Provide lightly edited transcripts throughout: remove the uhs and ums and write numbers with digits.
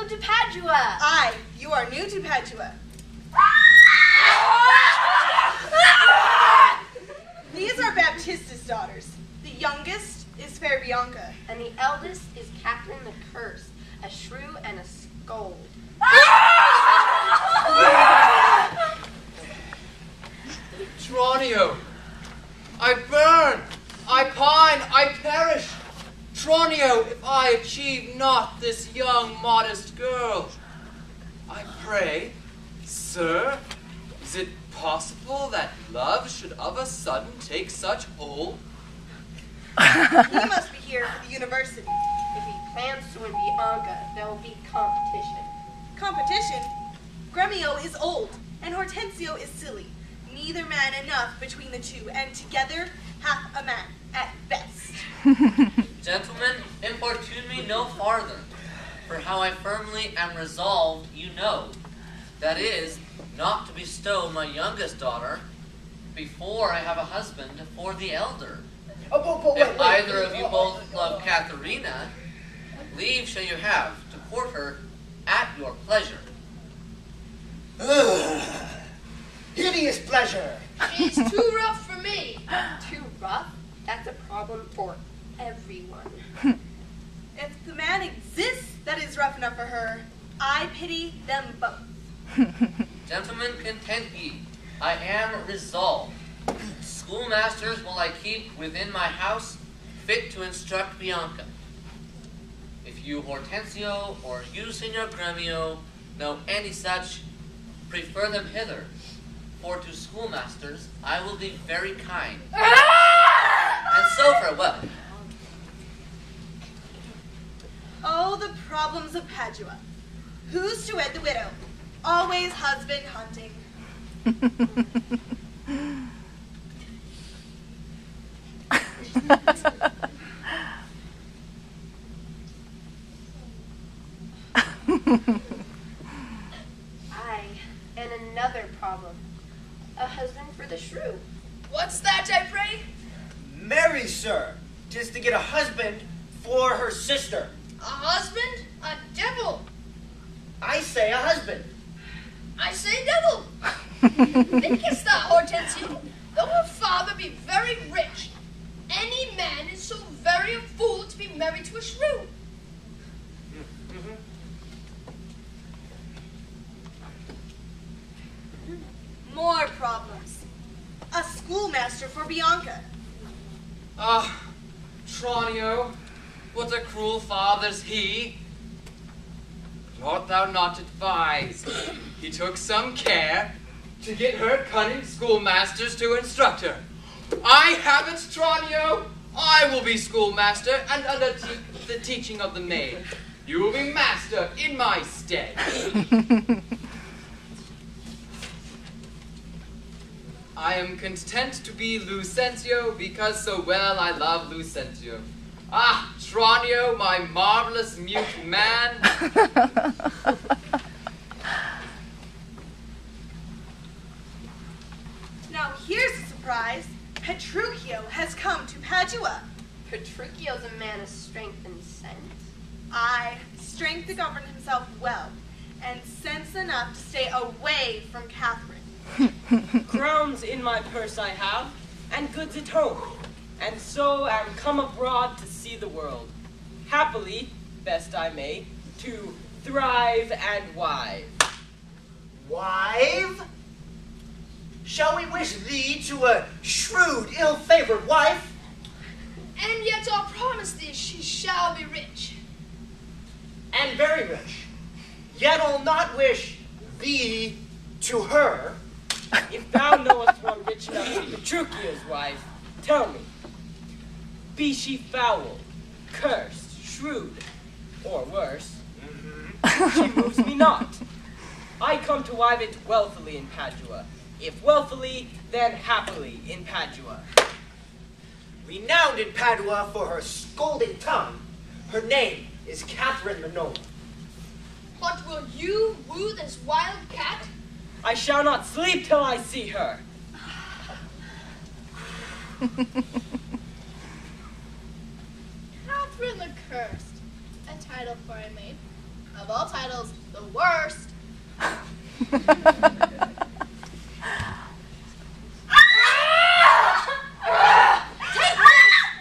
Welcome to Padua. Aye, you are new to Padua. These are Baptista's daughters. The youngest is fair Bianca. And the eldest is Catherine the Cursed, a shrew and a scold. Tranio, I burn, I pine, I perish. Tranio, if I achieve not this young, modest girl. I pray, sir, is it possible that love should of a sudden take such hold? He must be here for the university. If he plans to win Bianca, there will be competition. Competition? Gremio is old, and Hortensio is silly. Neither man enough between the two, and together half a man, at best. Gentlemen, importune me no farther, for how I firmly am resolved you know. That is, not to bestow my youngest daughter before I have a husband for the elder. If either of you both love Katharina, leave shall you have to court her at your pleasure. Hideous pleasure. She's too rough for me. Too rough? That's a problem for everyone. If the man exists that is rough enough for her, I pity them both. Gentlemen, content ye. I am resolved. Schoolmasters will I keep within my house, fit to instruct Bianca. If you, Hortensio, or you, Signor Gremio, know any such, prefer them hither, for to schoolmasters I will be very kind. And so farewell. Oh, the problems of Padua. Who's to wed the widow? Always husband hunting. Aye, and another problem. A husband for the shrew. What's that, I pray? Marry, sir, tis to get a husband for her sister. A husband? A devil. I say a husband. I say devil. Thinkest thou, Hortensio, though her father be very rich, any man is so very a fool to be married to a shrew? More problems. A schoolmaster for Bianca. Ah, Tranio, what a cruel father's he. Art thou not advised? He took some care to get her cunning schoolmasters to instruct her. I have it, Tranio. I will be schoolmaster and undertake the teaching of the maid. You will be master in my stead. I am content to be Lucentio because so well I love Lucentio. Ah, Tranio, my marvelous mute man. Now here's a surprise. Petruchio has come to Padua. Petruchio's a man of strength and sense. Aye, strength to govern himself well, and sense enough to stay away from Catherine. Crowns in my purse I have, and goods at home, and so am come abroad to see the world. Happily, best I may, to thrive and wive. Wive? Shall we wish thee to a shrewd, ill-favored wife? And yet I'll promise thee she shall be rich. And very rich. Yet I'll not wish thee to her. If thou knowest one rich enough to be Petruchio's wife, tell me, be she foul, cursed, shrewd, or worse, she moves me not. I come to wive it wealthily in Padua. If wealthily, then happily in Padua. Renowned in Padua for her scolding tongue, her name is Catherine Manola. But will you woo this wild cat? I shall not sleep till I see her. Catherine the Cursed. A title for a maid. Of all titles, the worst. Take this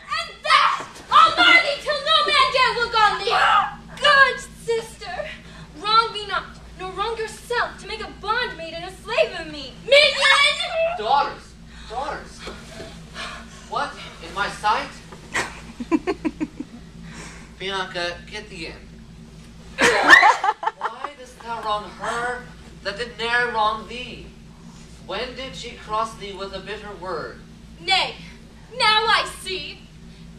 and that! I'll bar thee till no man dare look on thee! Good sister, wrong me not, nor wrong yourself to make a bondmaid and a slave of me. Minion! Daughters, daughters, what in my sight? Bianca, get thee in. Why dost thou wrong her that did ne'er wrong thee? When did she cross thee with a bitter word? Nay, now I see.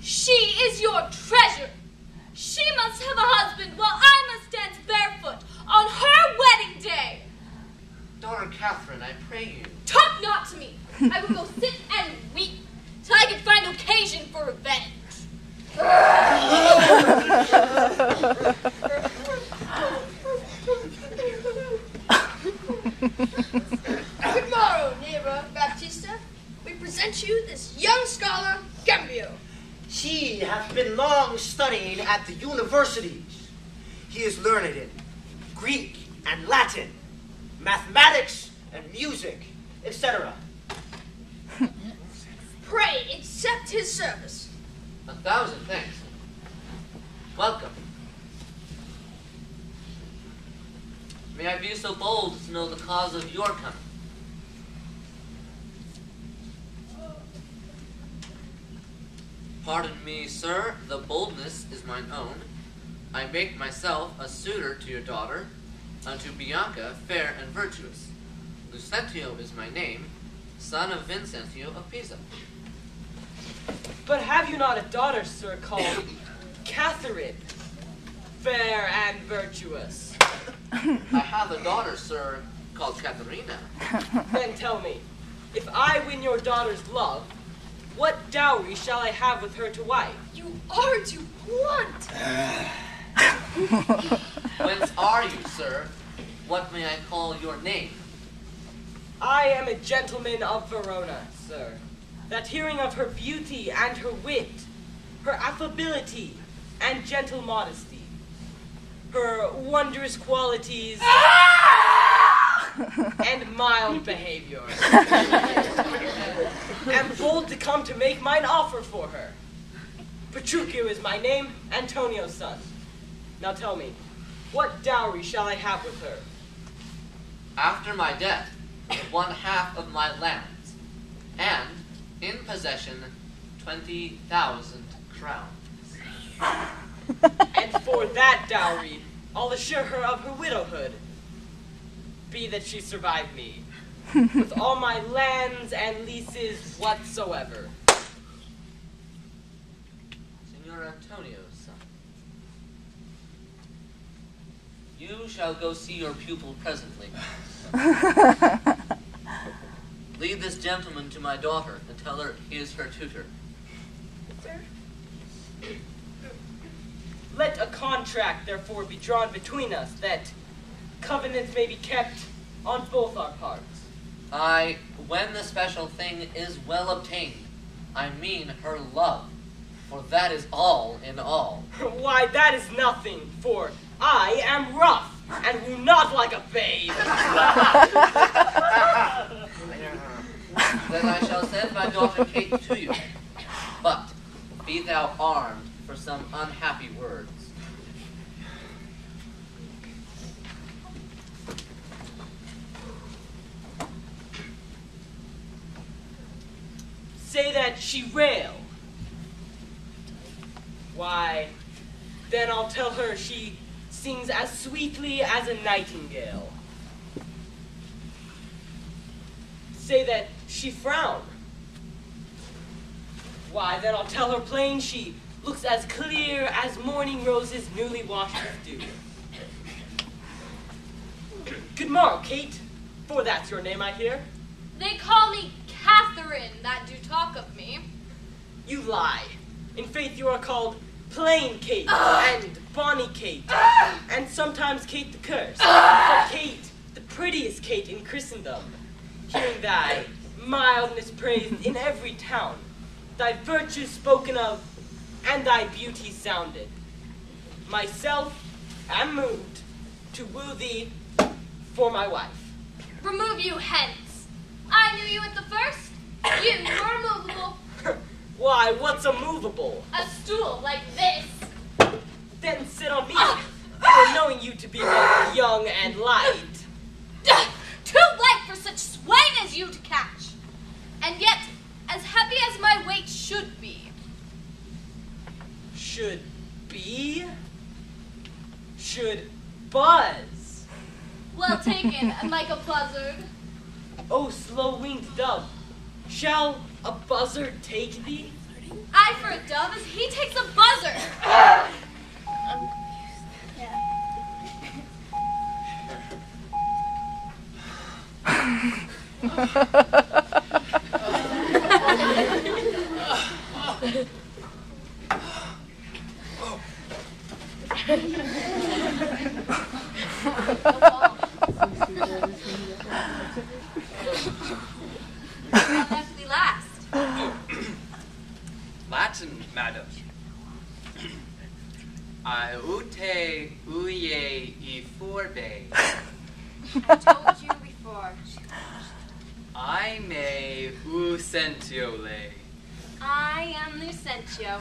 She is your treasure. She must have a husband while I must dance barefoot on her wedding day. Daughter Catherine, I pray you. Talk not to me. I will go sit and weep till I can find occasion for revenge. Good morrow, neighbor Baptista. We present you this young scholar, Gambio. She hath been long studying at the universities. He is learned in Greek and Latin, mathematics and music, etc. Pray accept his service. 1,000 thanks. Welcome. May I be so bold to know the cause of your coming? Pardon me, sir, the boldness is mine own. I make myself a suitor to your daughter, unto Bianca, fair and virtuous. Lucentio is my name, son of Vincentio of Pisa. But have you not a daughter, sir, called Catherine, fair and virtuous? I have a daughter, sir, called Katharina. Then tell me, if I win your daughter's love, what dowry shall I have with her to wife? You are too blunt. Whence are you, sir? What may I call your name? I am a gentleman of Verona, sir, that hearing of her beauty and her wit, her affability and gentle modesty, her wondrous qualities and mild behavior, am bold to come to make mine offer for her. Petruchio is my name, Antonio's son. Now tell me, what dowry shall I have with her? After my death, 1/2 of my lands, and in possession 20,000 crowns. And for that dowry, I'll assure her of her widowhood. Be that she survive me, with all my lands and leases whatsoever. Signor Antonio's son. You shall go see your pupil presently. Lead this gentleman to my daughter and tell her he is her tutor. Sir? Let a contract, therefore, be drawn between us, that covenants may be kept on both our parts. Aye, when the special thing is well obtained, I mean her love, for that is all in all. Why, that is nothing, for I am rough, and will not like a babe. Then I shall send my daughter Kate to you, but be thou armed for some unhappy words. Say that she rail. Why, then I'll tell her she sings as sweetly as a nightingale. Say that she frown. Why, then I'll tell her plain she looks as clear as morning roses newly washed with dew. Good morrow, Kate, for that's your name, I hear. They call me Catherine that do talk of me. You lie. In faith, you are called Plain Kate and Bonny Kate, and sometimes Kate the Curse, but Kate, the prettiest Kate in Christendom, hearing thy mildness praised in every town, thy virtues spoken of, and thy beauty sounded. Myself am moved to woo thee for my wife. Remove you hence. I knew you at the first. You're immovable. Why, what's a movable? A stool like this. Then sit on me, for knowing you to be both young and light. Too light for such swain as you to catch, and yet as heavy as my weight should be. Should be? Should buzz. Well taken, and like a buzzard. O slow-winged dove, shall a buzzard take thee? I for a dove as he takes a buzzard. What left we last? Latin, madam. Aute uye e forbe. I told you before. I me usentiole. I am Lucentio.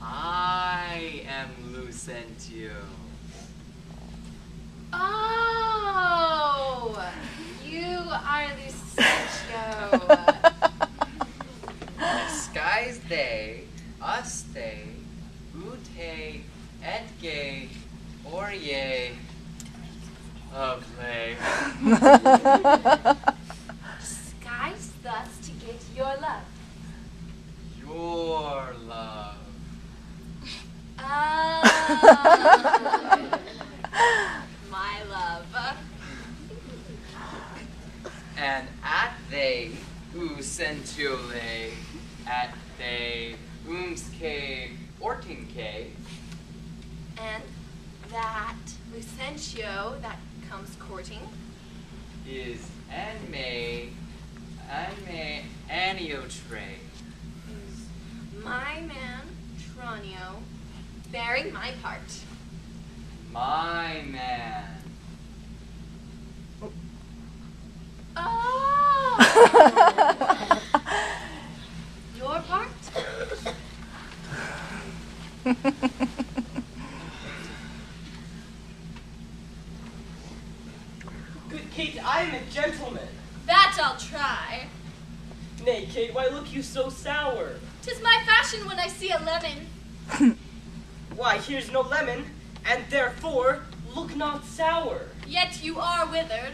I am Lucentio. Oh, you are Lucentio. Skies they, us they, ute, etge, orye, of lay. Disguised thus to get your love. Your love. Oh, my love. And at they, usentiole, at they, umske, ortinke, And that Lucentio that comes courting is anme, aniotre. is my man Tranio bearing my part. My man. Oh! Your part? Good Kate, I am a gentleman. That I'll try. Nay, Kate, why look you so sour? 'Tis my fashion when I see a lemon. Why, here's no lemon, and therefore look not sour. Yet you are withered.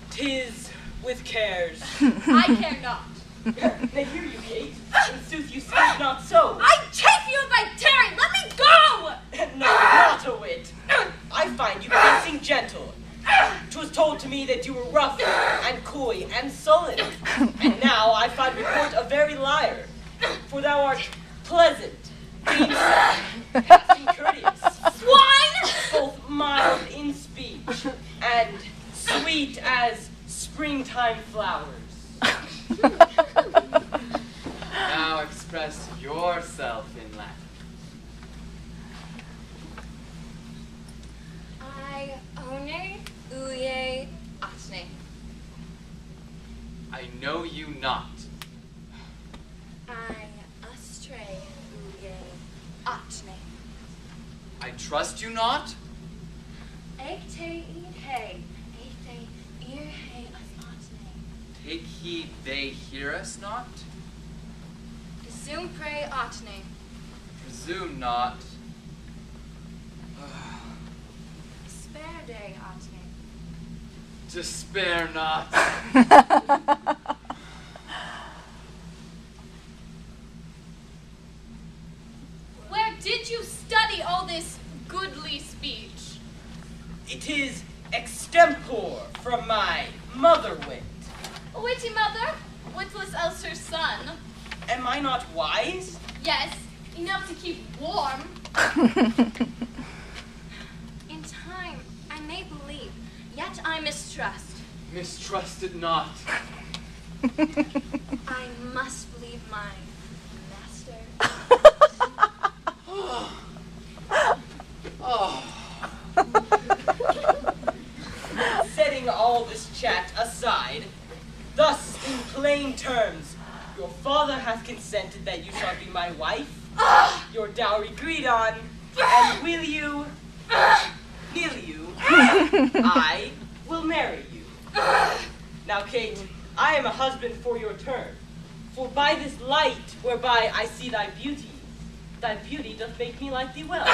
'Tis with cares. I care not. Nay, hear you, Kate. In sooth, you speak not so. I chafe you if I tarry. Let me go! No, not a whit. I find you pacing gentle. 'Twas told to me that you were rough and coy and sullen. And now I find report a very liar. For thou art pleasant, gamesome, passing courteous, Swine! both mild in speech and sweet as springtime flowers. Now express yourself in Latin. I one uye atne. I know you not. I astray uye atne. I trust you not. Ekte idhe, ekte irhe atne. Take heed they hear us not. Zoom pray atne. Presume not. Spare day atne. Despair not. Where did you study all this goodly speech? It is extempore from my mother wit. A witty mother, witless else her son. Am I not wise? Yes, enough to keep warm. In time, I may believe, yet I mistrust. Mistrust it not. I must believe my master. Oh. consented that you shall be my wife, your dowry agreed on, and will you, I will marry you. Now, Kate, I am a husband for your turn, for by this light whereby I see thy beauty doth make me like thee well.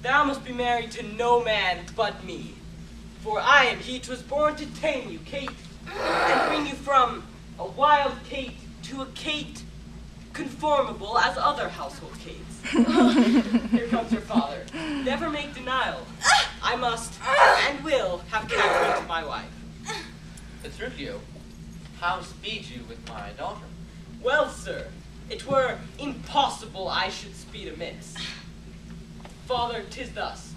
Thou must be married to no man but me, for I am he 'twas born to tame you, Kate, and bring you from a wild Kate to a Kate conformable as other household Kates. Here comes your father. Never make denial. I must and will have Catherine to my wife. Petruchio, how speed you with my daughter? Well, sir, it were impossible I should speed amiss. Father, 'tis thus.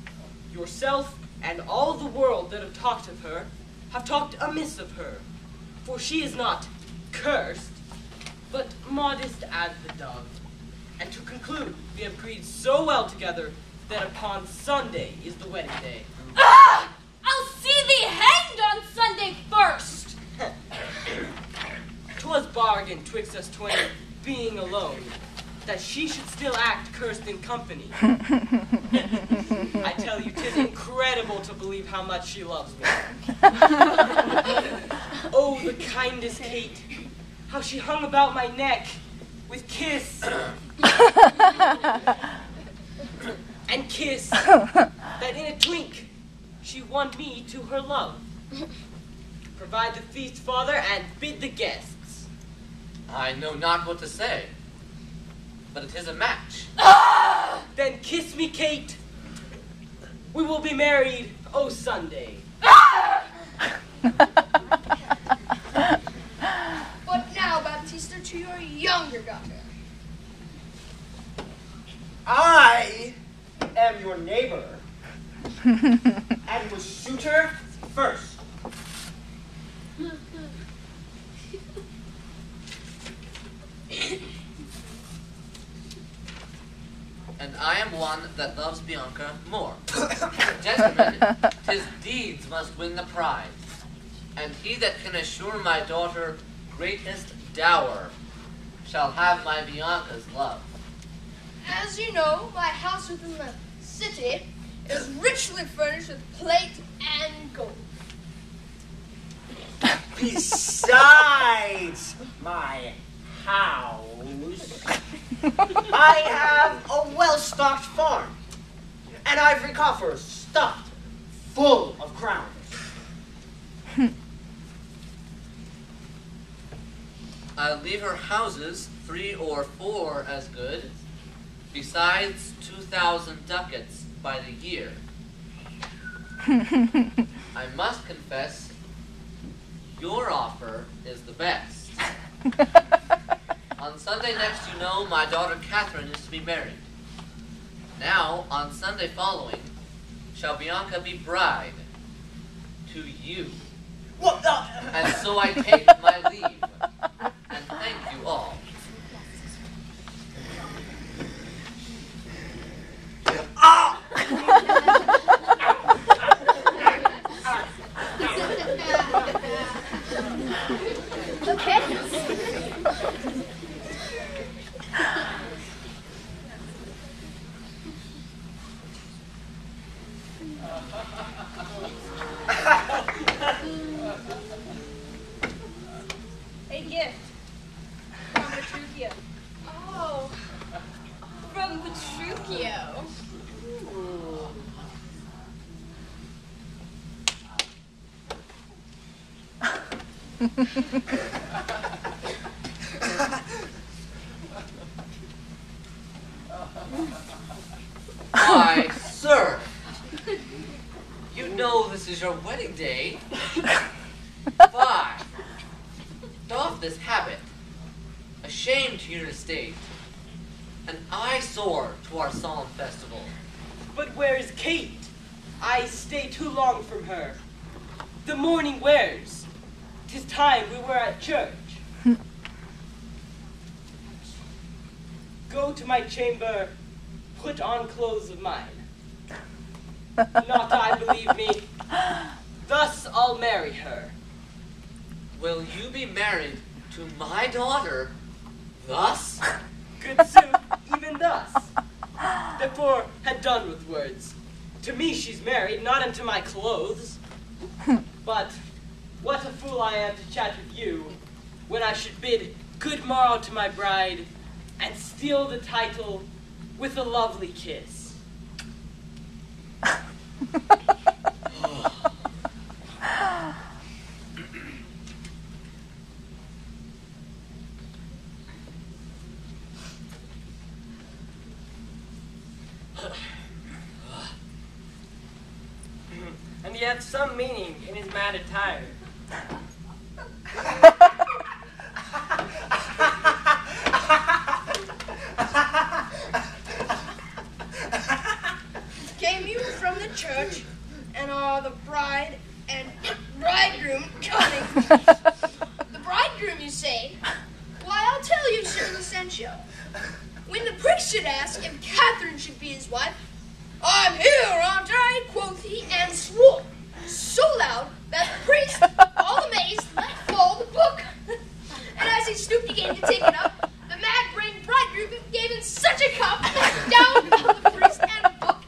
Yourself and all the world that have talked of her have talked amiss of her, for she is not cursed, but modest as the dove. And to conclude, we have agreed so well together that upon Sunday is the wedding day. I'll see thee hanged on Sunday first. 'Twas bargained twixt us twain, being alone, that she should still act cursed in company. I tell you, 'tis incredible to believe how much she loves me. Oh, the kindest Kate, how she hung about my neck with kiss and kiss, that in a twink she won me to her love. Provide the feast, father, and bid the guests. I know not what to say, but it is a match. Then kiss me, Kate. We will be married, oh Sunday. But now, Baptista, to your younger daughter. I am your neighbor and was suitor first. And I am one that loves Bianca more. Gentlemen, 'tis deeds must win the prize, and he that can assure my daughter greatest dower shall have my Bianca's love. As you know, my house within the city is richly furnished with plate and gold. Besides my house, I have a well-stocked farm, and ivory coffers stuffed full of crowns. I'll leave her houses 3 or 4 as good, besides 2,000 ducats by the year. I must confess, your offer is the best. On Sunday next, you know, my daughter Catherine is to be married. Now, on Sunday following, shall Bianca be bride to you. What the? And so I take my leave, and thank you all. Okay. A gift from Petruchio. Oh, From Petruchio. Why, sir, you know this is your wedding day. Fie, doff this habit, a shame to your estate, an eyesore to our solemn festival. But where is Kate? I stay too long from her. The morning wears. 'Tis time we were at church. Go to my chamber, put on clothes of mine. Not I, believe me. Thus I'll marry her. Will you be married to my daughter Thus? Good sooth, even thus. Therefore, had done with words. To me she's married, not unto my clothes. But what a fool I am to chat with you, when I should bid good morrow to my bride, and steal the title with a lovely kiss. And he hath some meaning in his mad attire. Came you from the church, and are the bride and bridegroom coming? The bridegroom, you say? Why, I'll tell you, Sir Lucentio. When the priest should ask if Catherine should be his wife, "I'm here, aren't I?" quoth he, and swore so loud that the priest, all amazed, let fall the book. And as he stooped again to take it up, the mad-brained bridegroom gave him such a cuff that down fell the priest and book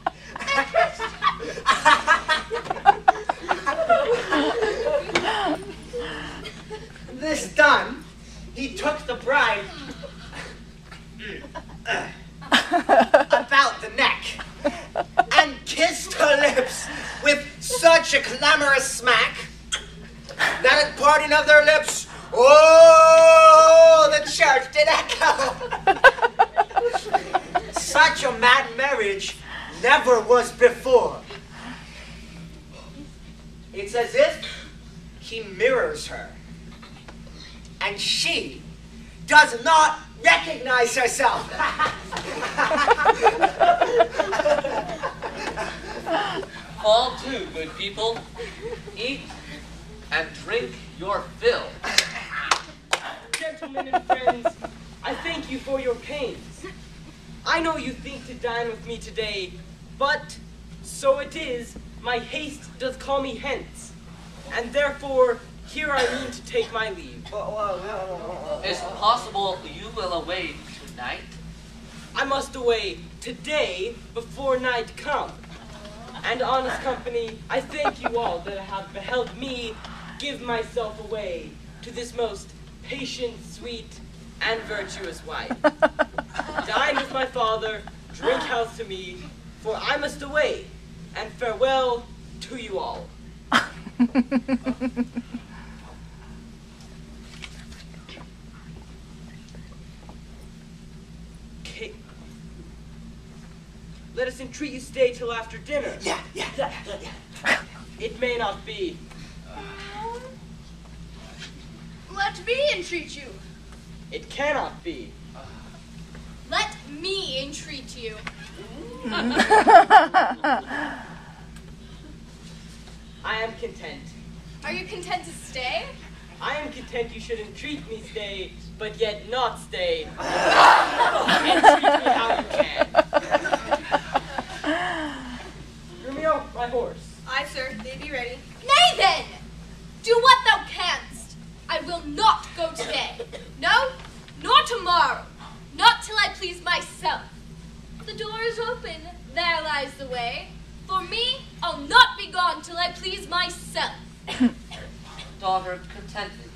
and kissed. This done, he took the bride about the neck and kissed her lips with such a clamorous smack that at parting of their lips, oh, the church did echo. Such a mad marriage never was before. It's as if he mirrors her, and she does not recognize herself. Fall to, good people. Eat and drink your fill. Gentlemen and friends, I thank you for your pains. I know you think to dine with me today, but so it is, my haste doth call me hence, and therefore here I mean to take my leave. Is it possible you will away tonight? I must away today before night come. And honest company, I thank you all that have beheld me give myself away to this most patient, sweet, and virtuous wife. Dine with my father, drink health to me, for I must away, and farewell to you all. Let us entreat you stay till after dinner. Yeah. It may not be. Let me entreat you. It cannot be. Let me entreat you. I am content. Are you content to stay? I am content you should entreat me stay, but yet not stay. Entreat me how you can. Romeo, my horse. Aye, sir, they be ready. Nay then! Do what thou canst. I will not go today. No, nor tomorrow. Not till I please myself. The door is open. There lies the way. For me, I'll not be gone till I please myself. Daughter, content thee.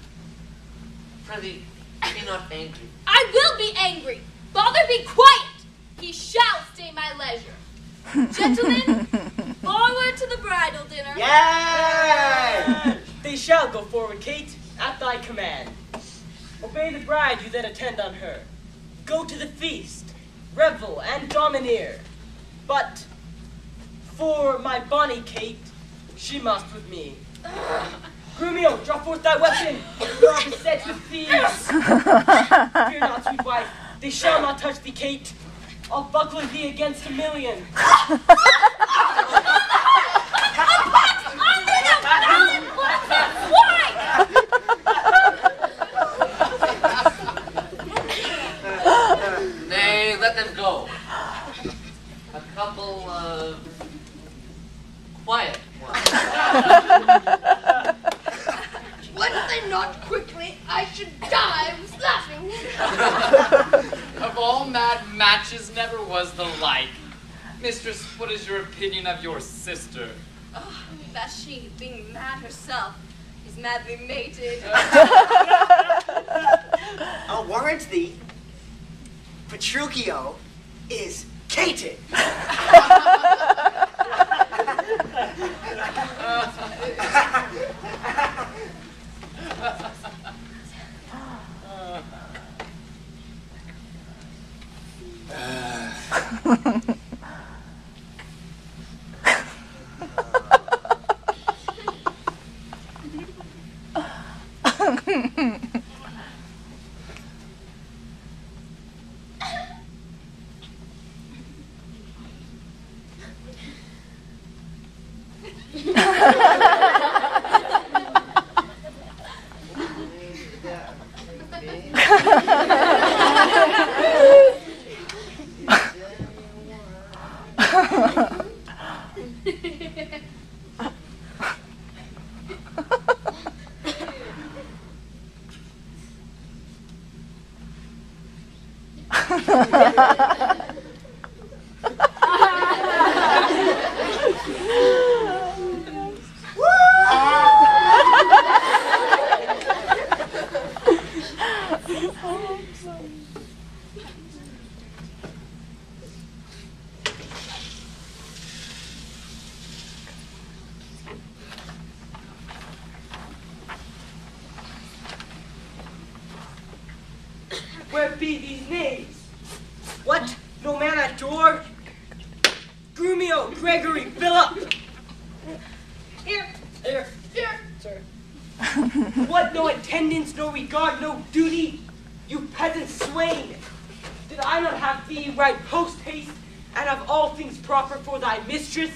Prithee, be not angry. I will be angry. Father, be quiet. He shall stay my leisure. Gentlemen, forward to the bridal dinner. Yay! They shall go forward, Kate, at thy command. Obey the bride you then attend on her. Go to the feast, revel and domineer. But for my bonny Kate, she must with me. Grumio, draw forth thy weapon. You are beset with thieves. Fear not, sweet wife. They shall not touch thee, Kate. I'll buckle thee against 1,000,000. Nay, let them go. A couple of quiet ones. Went they not quickly, I should die with laughing. matches never was the like. Mistress, what is your opinion of your sister? Oh, that she, being mad herself, is madly mated. I'll warrant thee. Petruchio is cated. Where be these names? What? No man at door? Grumio, Gregory, Philip! Here, Here, here. sir. What, no attendance, no regard, no duty? You peasant swain! Did I not have thee ride post-haste, and have all things proper for thy mistress?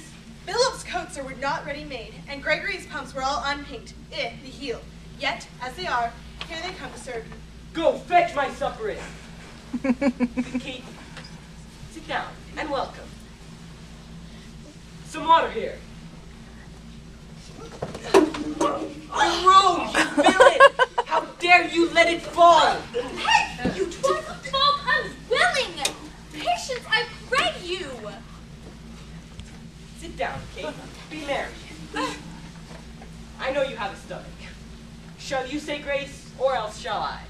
Philip's coats were not ready made, and Gregory's pumps were all unpinked, the heel. Yet, as they are, here they come to serve you. Go, fetch my supper in. Kate, sit down, and welcome. Some water here. Oh, rogue, you villain! How dare you let it fall? Hey, you 'twas a fault unwilling! Patience, I pray you! Sit down, Kate. Be merry. I know you have a stomach. Shall you say grace, or else shall I?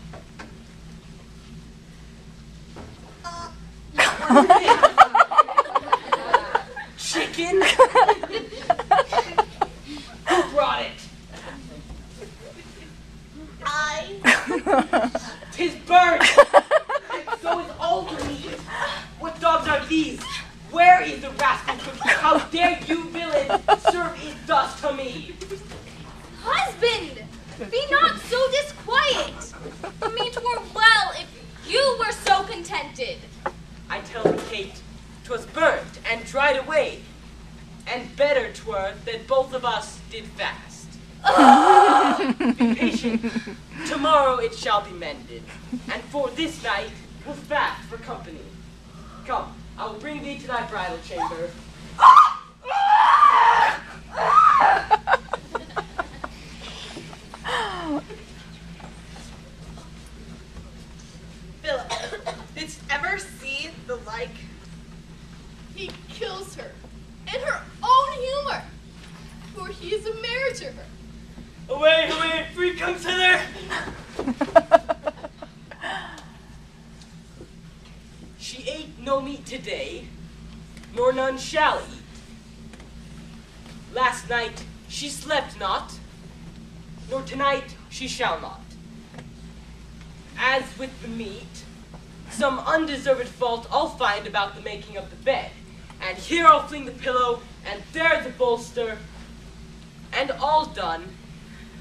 Chicken? Who brought it? I. 'Tis burned! And so is all the meat. What dogs are these? Where is the rascal cook? How dare you, villain, serve it thus to me? Husband, be not so disquiet. For me 'twere well if you were so contented. I tell thee, Kate, 'twas burnt and dried away, and better 'twere that both of us did fast. Be patient. Tomorrow it shall be mended, and for this night we'll fast for company. Come, I will bring thee to thy bridal chamber. Philip, didst ever see the like? He kills her in her own humor, for he is a marriage to her. Away, away, free comes hither! She ate no meat today, nor none shall eat. Last night she slept not, nor tonight she shall not. As with the meat, some undeserved fault I'll find about the making of the bed, and here I'll fling the pillow, and there the bolster, and all done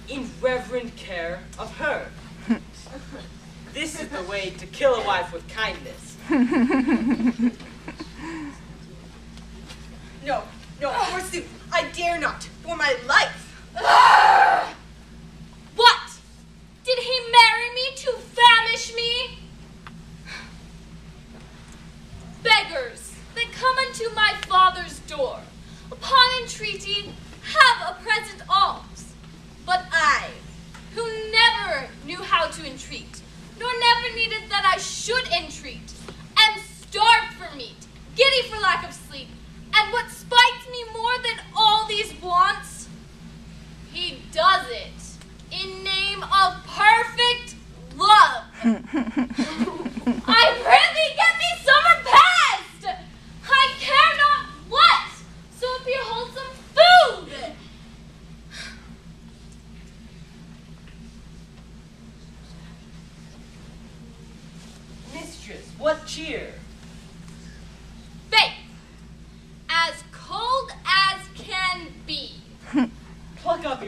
in reverent care of her. This is the way to kill a wife with kindness. No, forsooth, I dare not, for my life. What? Did he marry me to famish me? Beggars that come unto my father's door, upon entreaty, have a present alms. But I, who never knew how to entreat, nor never needed that I should entreat, am starved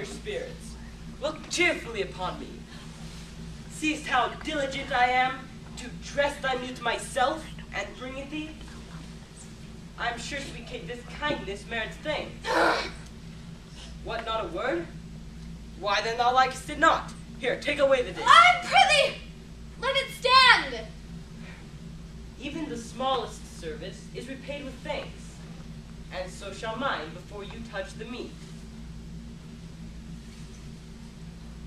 your spirits. Look cheerfully upon me. Seest how diligent I am to dress thy mute myself and bring it thee? I am sure this kindness merits thanks. What, not a word? Why then thou likest it not? Here, take away the dish. I prithee, let it stand. Even the smallest service is repaid with thanks, and so shall mine before you touch the meat.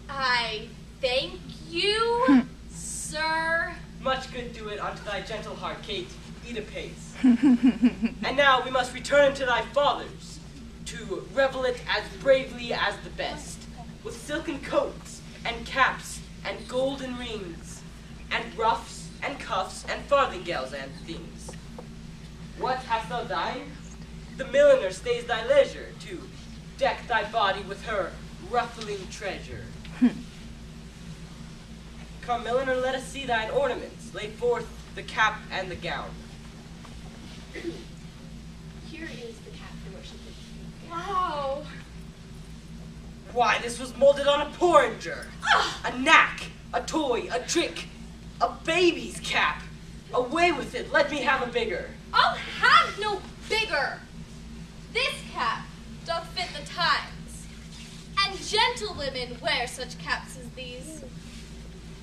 I thank you, sir. Much good do it unto thy gentle heart, Kate. Eat apace. And now we must return to thy fathers, to revel it as bravely as the best, with silken coats, and caps, and golden rings, and ruffs, and cuffs, and farthingales, and things. What, hast thou dined? The milliner stays thy leisure to deck thy body with her ruffling treasure. Come, milliner, let us see thine ornaments. Lay forth the cap and the gown. Here is the cap, your worship. Wow. Why, this was molded on a porringer. A knack, a toy, a trick, a baby's cap. Away with it, let me have a bigger. I'll have no bigger. This cap doth fit the times, and gentlewomen wear such caps as these.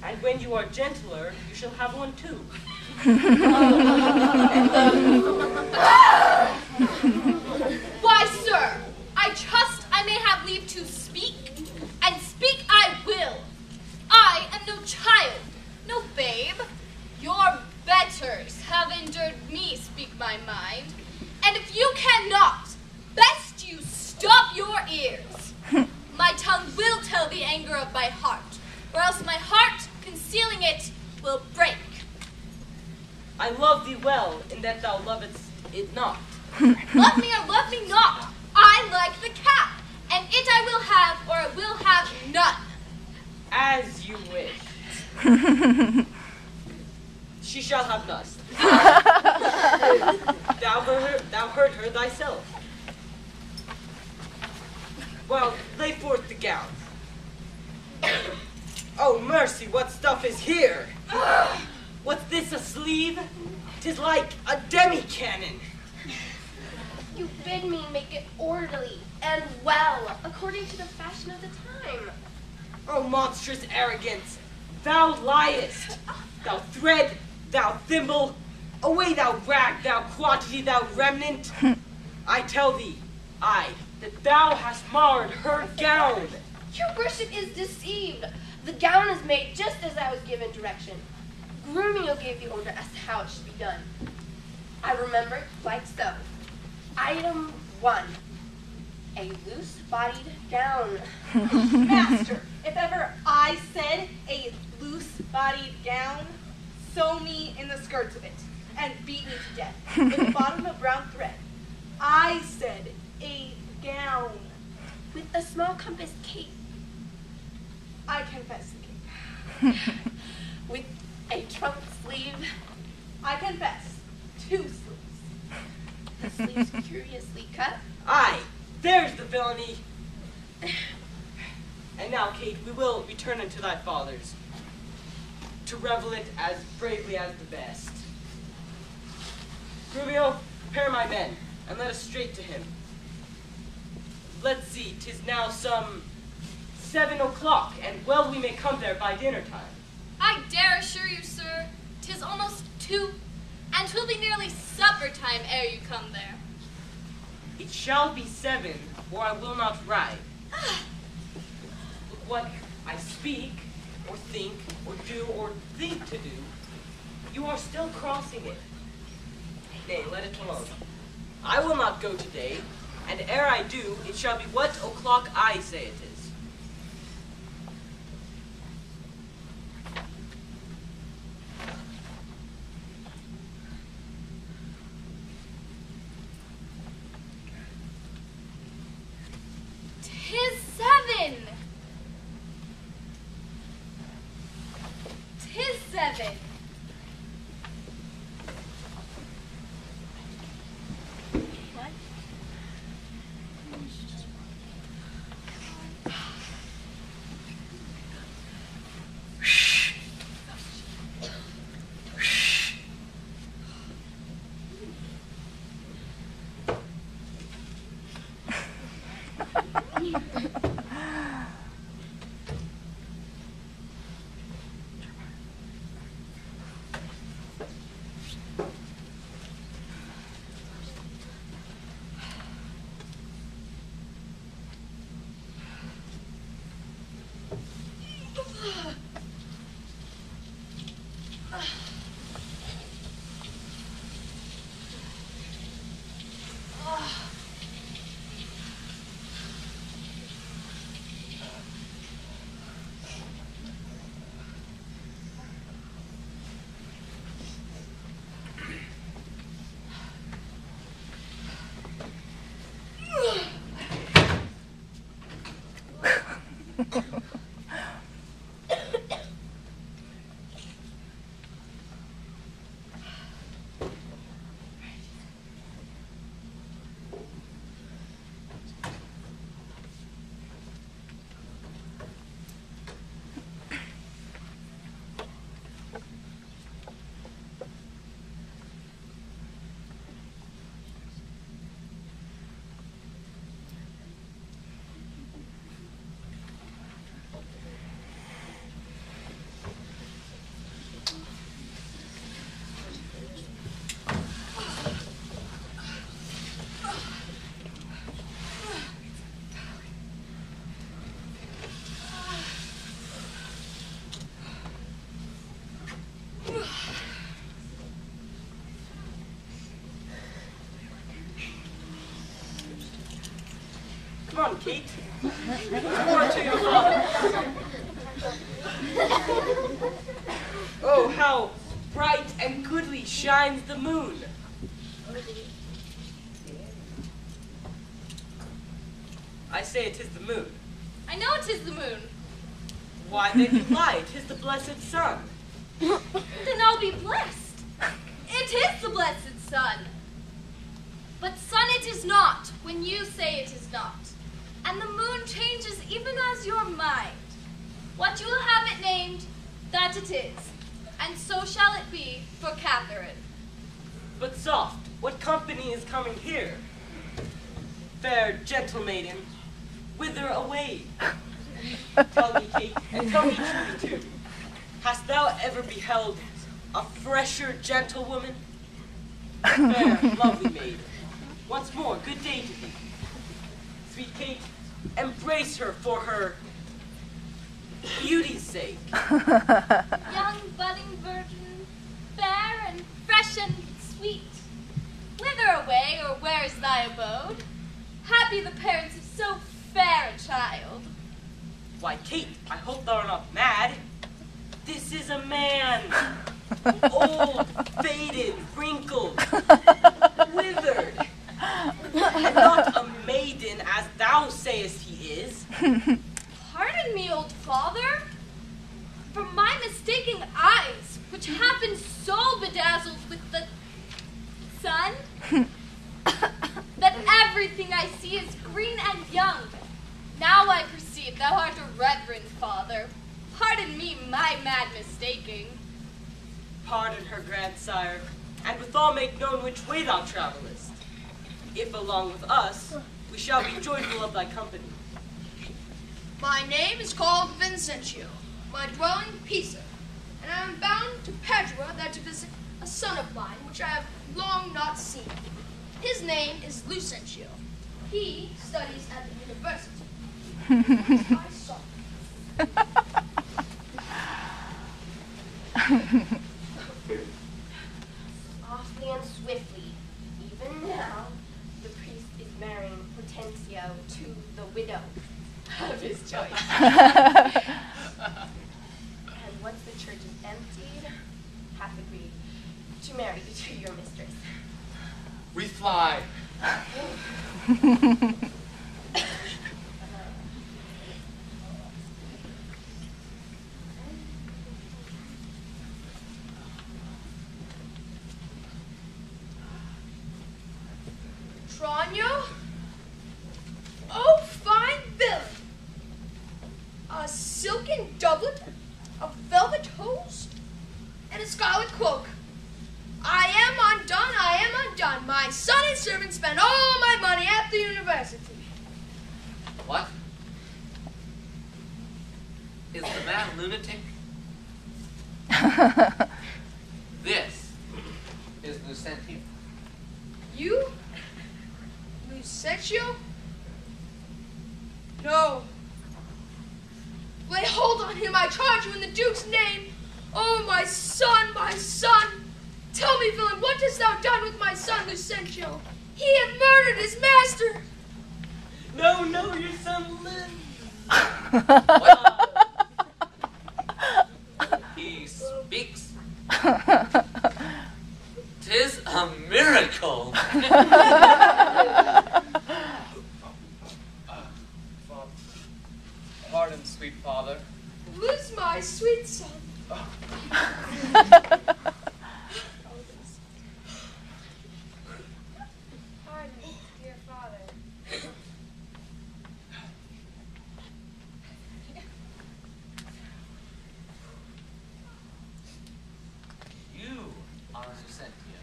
And when you are gentler, you shall have one too. Why, sir, I trust I may have leave to speak, and speak I will. I am no child, no babe. Your betters have endured me speak my mind, and if you cannot, best you stop your ears. My tongue will tell the anger of my heart, or else my heart, concealing it, will break. I love thee well, in that thou lovest it not. Love me or love me not, I like the cap, and it I will have, or I will have none. As you wish. She shall have none. Thou heard her thyself. Well, lay forth the gown. Oh, mercy, what stuff is here? What's this, a sleeve? 'Tis like a demi-cannon. You bid me make it orderly and well, according to the fashion of the time. Oh, monstrous arrogance! Thou liest! Thou thread, thou thimble! Away, thou rag, thou quantity, thou remnant! I tell thee, that thou hast marred her gown! Your worship is deceived. The gown is made just as I was given direction. Grumio gave the order as to how it should be done. I remember it like so. Item 1. A loose-bodied gown. Master, if ever I said a loose-bodied gown, sew me in the skirts of it and beat me to death with a bottom of brown thread. I said a gown. With a small compass cape. I confess the cape. With a trunk sleeve. I confess 2 sleeves. The sleeves curiously cut. Aye, there's the villainy. And now, Kate, we will return unto thy fathers, to revel it as bravely as the best. Grumio, prepare my men, and let us straight to him. Let's see, 'tis now some 7 o'clock, and well we may come there by dinner time. I dare assure you, sir, 'tis almost 2, and 'twill be nearly supper time ere you come there. It shall be 7, or I will not ride. Look what I speak, or think, or do, or think to do, you are still crossing it. Nay, let it alone. I will not go today, and ere I do, it shall be what o'clock I say it is. Tis 7. 'Tis 7. What? on, Kate. More to your father. Oh, how bright and goodly shines the moon. I say it is the moon. I know it is the moon. Why, then you lie. It is the blessed sun. Then I'll be blessed. It is the blessed sun. But sun it is not when you say it is not. And the moon changes even as your mind. What you will have it named, that it is. And so shall it be for Catherine. But soft, what company is coming here? Fair gentle maiden, whither away? Tell me, Kate, and tell me truly, too. Hast thou ever beheld a fresher gentlewoman? Fair, lovely maid. Once more, good day to thee. Sweet Kate, embrace her for her beauty's sake. Young budding virgin, fair and fresh and sweet. Whither away, or where is thy abode? Happy the parents of so fair a child. Why, Kate, I hope thou art not mad. This is a man. Old, faded, wrinkled, withered. And not a maiden, as thou sayest he is. Pardon me, old father, for my mistaking eyes, which have been so bedazzled with the sun, that everything I see is green and young. Now I perceive thou art a reverend father. Pardon me my mad mistaking. Pardon her, grandsire, and withal make known which way thou travellest. If along with us, we shall be joyful of thy company. My name is called Vincentio, my dwelling Pisa, and I am bound to Padua there to visit a son of mine, which I have long not seen. His name is Lucentio. He studies at the university. I saw Softly and swiftly, even now, the priest is marrying Hortensio to the widow of his choice. And once the church is emptied, hath agreed to marry you to your mistress. We fly. Tranio? Oh, fine villain! A silken doublet, a velvet hose, and a scarlet cloak. I am undone. My son and servant spend all my money at the university. What? Is the man lunatic? This is Lucentio. You? Lucentio? No. Lay hold on him, I charge you in the Duke's name. Oh, my son, my son. Tell me, villain, what hast thou done with my son, Lucentio? He hath murdered his master. No, your son lives. What? He speaks. 'Tis a miracle. Pardon, sweet father. Lose my sweet son. Pardon, dear father. You are Lucentio.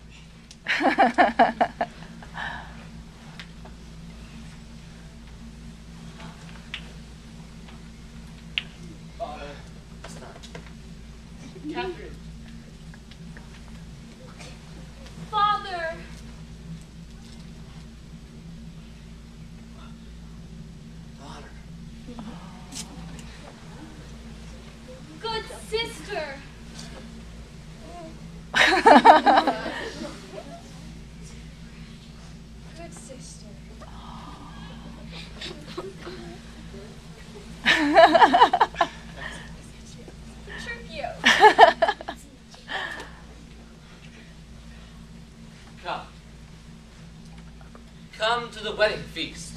Father. Catherine. Father, Daughter. good sister. Come. Come to the wedding feast.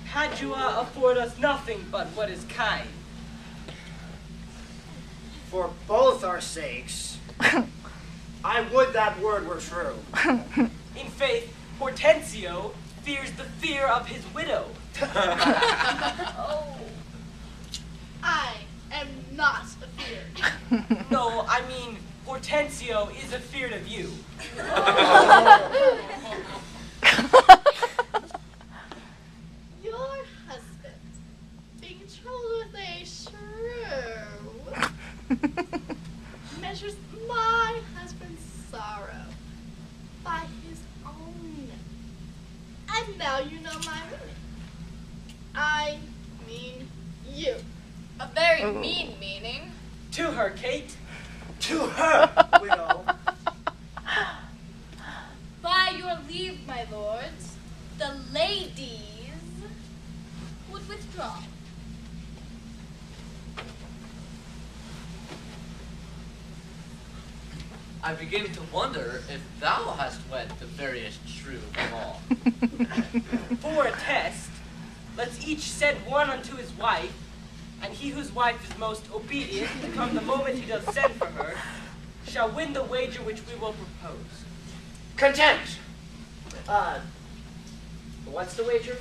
Padua afford us nothing but what is kind. For both our sakes, I would that word were true. In faith, Hortensio fears the fear of his widow. Oh, I am not afeard. No, I mean, Hortensio is afeard of you. Your husband, betrothed with a shrew, measures my husband's sorrow by his own. And now you know my meaning. I mean you. A very mean meaning. To her, Kate. To her, widow. By your leave, my lords, the ladies would withdraw. I begin to wonder if thou hast wed the veriest shrew of them all. For a test, let's each send one unto his wife, and he whose wife is most obedient to come the moment he does send for her, shall win the wager which we will propose. Content. What's the wager?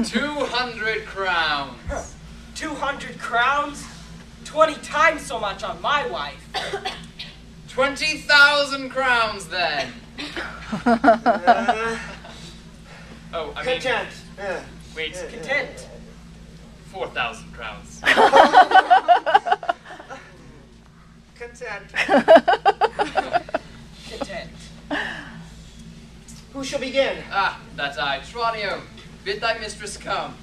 200 crowns. 200 crowns? 20 times so much on my wife. 20,000 crowns then. Oh, I mean, Content. wait, Content. 4,000 crowns. Content. Content. Who shall begin? Ah, that's I. Tranio, bid thy mistress come.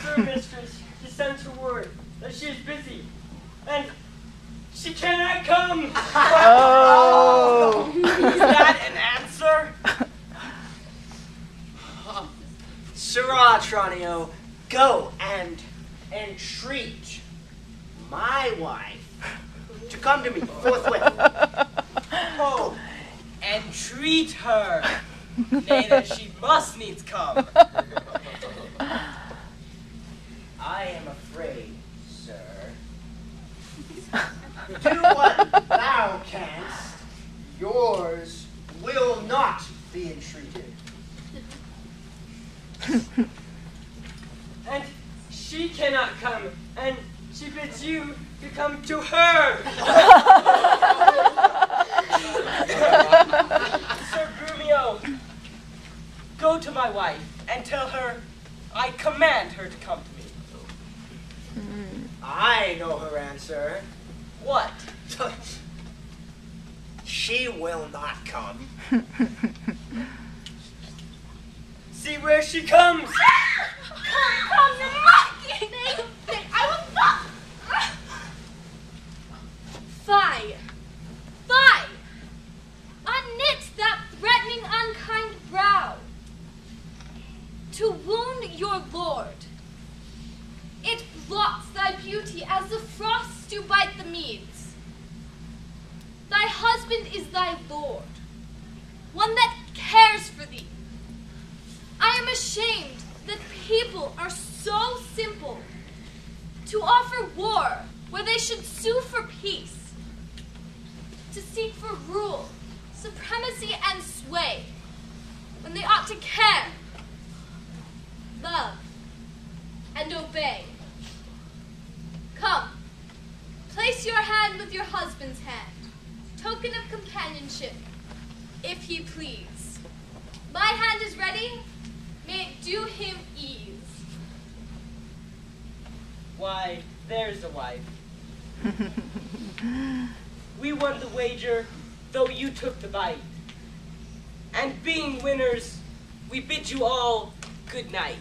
Sir, mistress, she sends her word that she is busy, and she cannot come. Oh. Is that an answer? Sirrah, Tranio, go and entreat my wife to come to me forthwith. Oh, entreat her. Nay, that she must needs come. I am afraid, sir. Do what thou canst. Yours will not be entreated. And she cannot come, and she bids you to come to her. Sir Grumio, go to my wife and tell her I command her to come to me. I know her answer. What? She will not come. See where she comes. Come, you're mocking! Nay, I will not. Fie! Fie! Unknit that threatening, unkind brow. To wound your lord. It blots thy beauty as the frosts do bite the meads. Thy husband is thy lord, one that cares for thee. I am ashamed that people are so simple to offer war where they should sue for peace, to seek for rule, supremacy, and sway, when they ought to care, love, and obey. Come, place your hand with your husband's hand, token of companionship, if he please. My hand is ready, may it do him ease. Why, there's a wife. We won the wager, though you took the bite. And being winners, we bid you all good night.